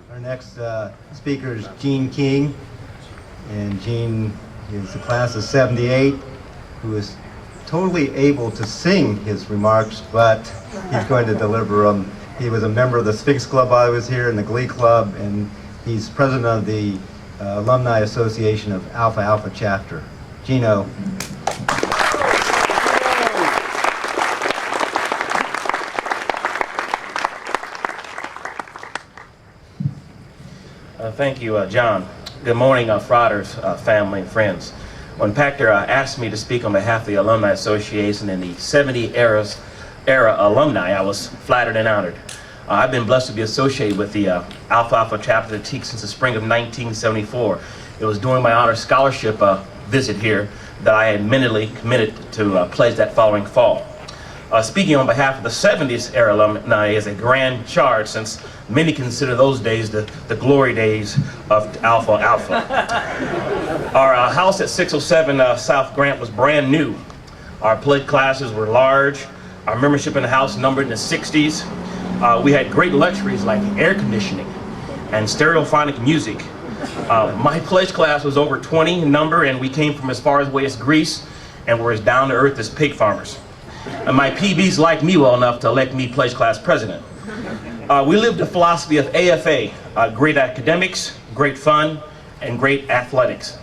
Our next speaker is Gene King, and Gene is the class of '78, who is totally able to sing his remarks, but he's going to deliver them. He was a member of the Sphinx Club while I was here, and the Glee Club, and he's president of the Alumni Association of Alpha Alpha Chapter. Gino. Thank you, John. Good morning, Frater's family and friends. When Pachter asked me to speak on behalf of the Alumni Association and the 70 era alumni, I was flattered and honored. I've been blessed to be associated with the Alpha Alpha Chapter of the TKE since the spring of 1974. It was during my honor scholarship visit here that I had mentally committed to pledge that following fall. Speaking on behalf of the 70s era alumni is a grand charge, since many consider those days the glory days of Alpha Alpha. Our house at 607 South Grant was brand new. Our pledge classes were large. Our membership in the house numbered in the 60s. We had great luxuries like air conditioning and stereophonic music. My pledge class was over 20 in number, and we came from as far away as Greece and were as down to earth as pig farmers. And my PBs liked me well enough to elect me pledge class president. We lived the philosophy of AFA, great academics, great fun, and great athletics.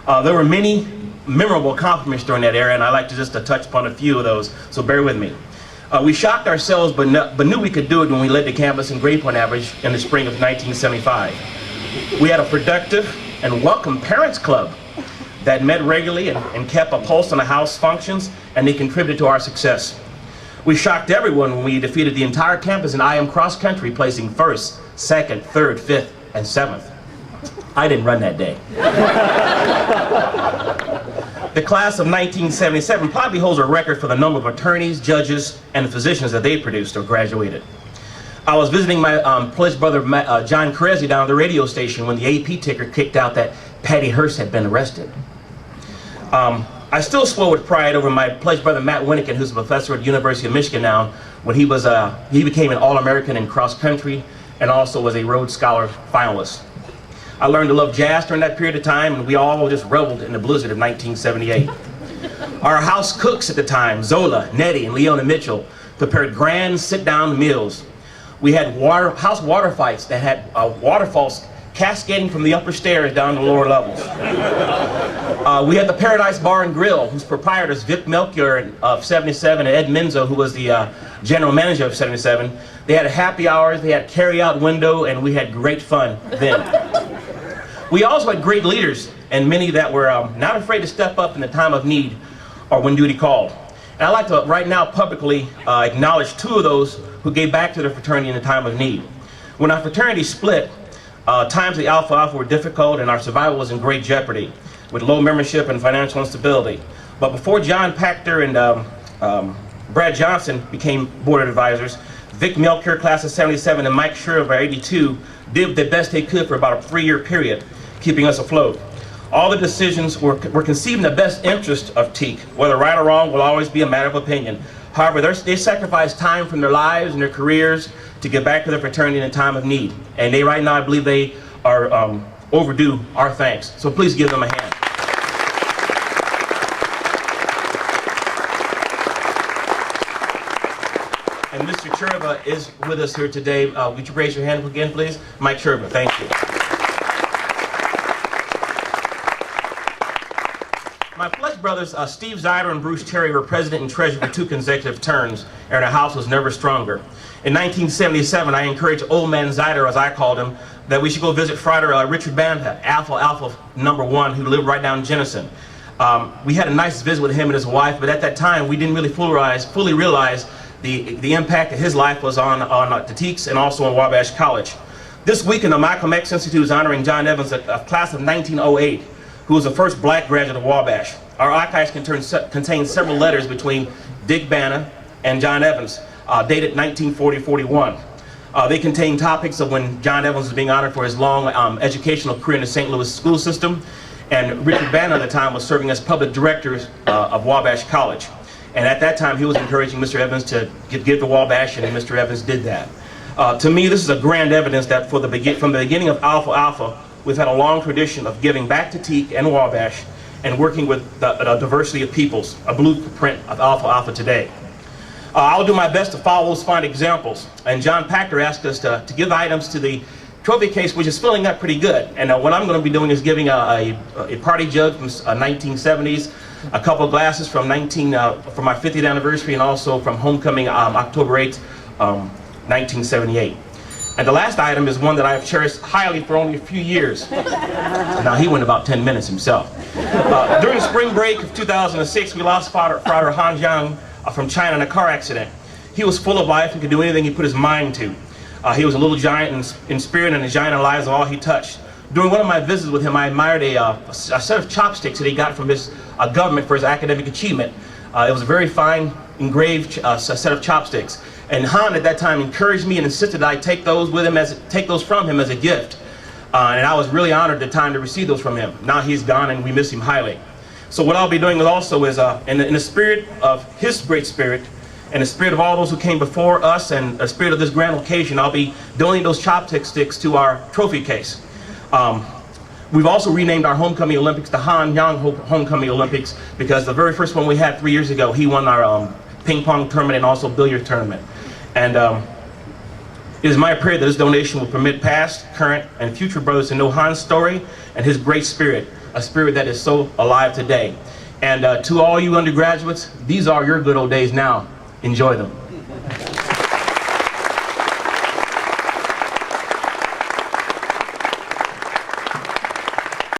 There were many memorable accomplishments during that era, and I'd like to just touch upon a few of those, so bear with me. We shocked ourselves, but knew we could do it when we led the campus in grade point average in the spring of 1975. We had a productive and welcome parents club that met regularly and kept a pulse on the house functions, and they contributed to our success. We shocked everyone when we defeated the entire campus in IM cross country, placing 1st, 2nd, 3rd, 5th, and 7th. I didn't run that day. The class of 1977 probably holds a record for the number of attorneys, judges, and physicians that they produced or graduated. I was visiting my pledge brother John Carezzi down at the radio station when the AP ticker kicked out that Patty Hearst had been arrested. I still swore with pride over my pledge brother Matt Winnikin, who's a professor at the University of Michigan now, when he became an All-American in cross country and also was a Rhodes Scholar finalist. I learned to love jazz during that period of time, and we all just reveled in the blizzard of 1978. Our house cooks at the time, Zola, Nettie, and Leona Mitchell, prepared grand sit-down meals. We had house water fights that had waterfalls cascading from the upper stairs down to the lower levels. We had the Paradise Bar and Grill, whose proprietors, Vic Melchior of 77 and Ed Menzo, who was the general manager of 77, they had happy hours, they had carry-out window, and we had great fun then. We also had great leaders, and many that were not afraid to step up in the time of need or when duty called. And I'd like to right now publicly acknowledge 2 of those who gave back to their fraternity in the time of need. When our fraternity split, times at Alpha Alpha were difficult and our survival was in great jeopardy, with low membership and financial instability. But before John Pachter and Brad Johnson became board advisors, Vic Melchior, class of 77, and Mike Scherr of 82 did the best they could for about a 3-year period, keeping us afloat. All the decisions were conceived in the best interest of TKE. Whether right or wrong will always be a matter of opinion. However, they sacrificed time from their lives and their careers to get back to their fraternity in a time of need. And they, right now, I believe they are overdue our thanks. So please give them a hand. And Mr. Cherva is with us here today. Would you raise your hand again, please? Mike Cherva, thank you. My pledge brothers, Steve Zyder and Bruce Terry, were president and treasurer for 2 consecutive terms, and our house was never stronger. In 1977, I encouraged old man Zyder, as I called him, that we should go visit Frater Richard Banda, Alpha Alpha #1, who lived right down in Jenison. We had a nice visit with him and his wife, but at that time, we didn't really fully realize the impact that his life was on the TKEs and also on Wabash College. This week in the Malcolm X Institute is honoring John Evans, a class of 1908, who was the first black graduate of Wabash. Our archives contain several letters between Dick Bana and John Evans, dated 1940-41. They contain topics of when John Evans was being honored for his long educational career in the St. Louis school system, and Richard Bana at the time was serving as public director of Wabash College. And at that time, he was encouraging Mr. Evans to give to Wabash, and Mr. Evans did that. To me, this is a grand evidence that from the beginning of Alpha Alpha, we've had a long tradition of giving back to Teak and Wabash and working with the diversity of peoples, a blueprint of Alpha Alpha today. I'll do my best to follow those fine examples. And John Pachter asked us to give items to the trophy case, which is filling up pretty good. And what I'm going to be doing is giving a party jug from 1970s, a couple of glasses from my 50th anniversary, and also from homecoming October 8th, 1978. And the last item is one that I have cherished highly for only a few years. Now, he went about 10 minutes himself. During the spring break of 2006, we lost Frater Han Jiang from China in a car accident. He was full of life and could do anything he put his mind to. He was a little giant in spirit and a giant in lives of all he touched. During one of my visits with him, I admired a set of chopsticks that he got from his government for his academic achievement. It was a very fine, engraved set of chopsticks. And Han at that time encouraged me and insisted that I take those from him as a gift. And I was really honored at the time to receive those from him. Now he's gone and we miss him highly. So what I'll be doing also is, in the spirit of his great spirit, and the spirit of all those who came before us, and the spirit of this grand occasion, I'll be donating those chopsticks to our trophy case. We've also renamed our homecoming Olympics the Han Yang Homecoming Olympics, because the very first one we had 3 years ago, he won our ping pong tournament and also billiard tournament. And it is my prayer that this donation will permit past, current, and future brothers to know Han's story and his great spirit, a spirit that is so alive today. And to all you undergraduates, these are your good old days now. Enjoy them.